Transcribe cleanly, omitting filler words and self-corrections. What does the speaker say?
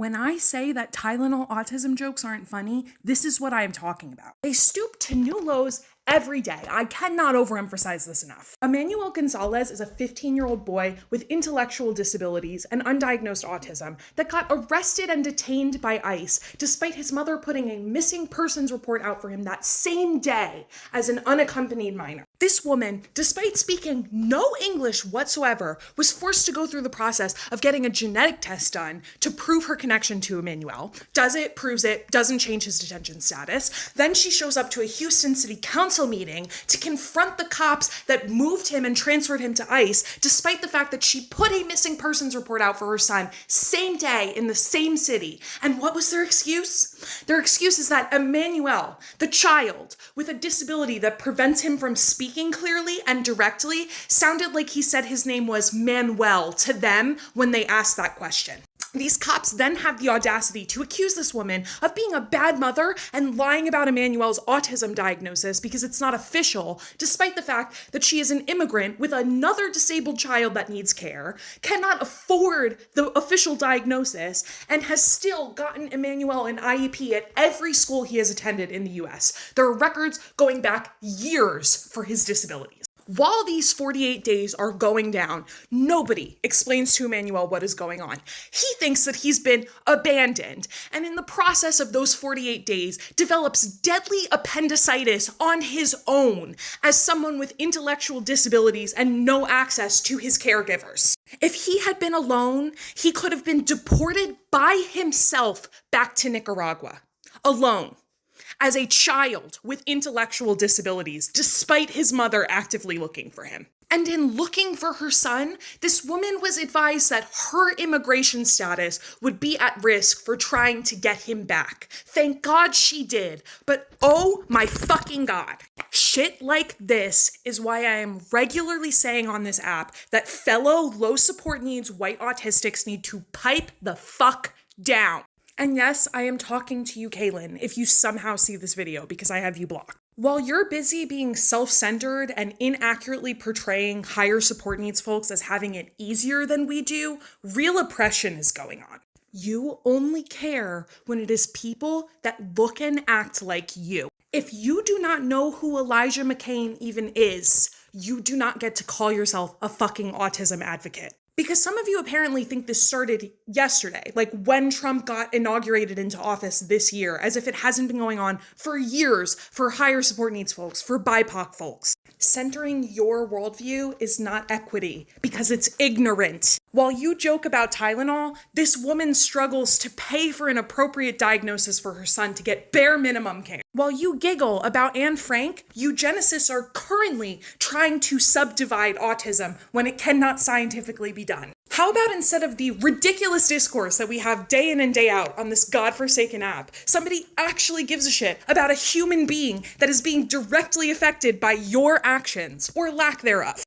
When I say that Tylenol autism jokes aren't funny, this is what I am talking about. They stoop to new lows every day. I cannot overemphasize this enough. Emmanuel Gonzalez is a 15-year-old boy with intellectual disabilities and undiagnosed autism that got arrested and detained by ICE despite his mother putting a missing persons report out for him that same day as an unaccompanied minor. This woman, despite speaking no English whatsoever, was forced to go through the process of getting a genetic test done to prove her connection to Emmanuel. Does it, proves it, doesn't change his detention status. Then she shows up to a Houston City Council meeting to confront the cops that moved him and transferred him to ICE, despite the fact that she put a missing persons report out for her son same day in the same city. And what was their excuse? Their excuse is that Emmanuel, the child with a disability that prevents him from speaking clearly and directly, sounded like he said his name was Manuel to them when they asked that question. These cops then have the audacity to accuse this woman of being a bad mother and lying about Emmanuel's autism diagnosis because it's not official, despite the fact that she is an immigrant with another disabled child that needs care, cannot afford the official diagnosis, and has still gotten Emmanuel an IEP at every school he has attended in the US. There are records going back years for his disabilities. While these 48 days are going down, nobody explains to Emmanuel what is going on. He thinks that he's been abandoned, and in the process of those 48 days, develops deadly appendicitis on his own as someone with intellectual disabilities and no access to his caregivers. If he had been alone, he could have been deported by himself back to Nicaragua. Alone. As a child with intellectual disabilities, despite his mother actively looking for him. And in looking for her son, this woman was advised that her immigration status would be at risk for trying to get him back. Thank God she did, but oh my fucking God. Shit like this is why I am regularly saying on this app that fellow low support needs white autistics need to pipe the fuck down. And yes, I am talking to you, Kaylin, if you somehow see this video, because I have you blocked. While you're busy being self-centered and inaccurately portraying higher support needs folks as having it easier than we do, real oppression is going on. You only care when it is people that look and act like you. If you do not know who Elijah McCain even is, you do not get to call yourself a fucking autism advocate. Because some of you apparently think this started yesterday, like when Trump got inaugurated into office this year, as if it hasn't been going on for years for higher support needs folks, for BIPOC folks. Centering your worldview is not equity because it's ignorant. While you joke about Tylenol, this woman struggles to pay for an appropriate diagnosis for her son to get bare minimum care. While you giggle about Anne Frank, eugenicists are currently trying to subdivide autism when it cannot scientifically be done. How about instead of the ridiculous discourse that we have day in and day out on this godforsaken app, somebody actually gives a shit about a human being that is being directly affected by your actions or lack thereof?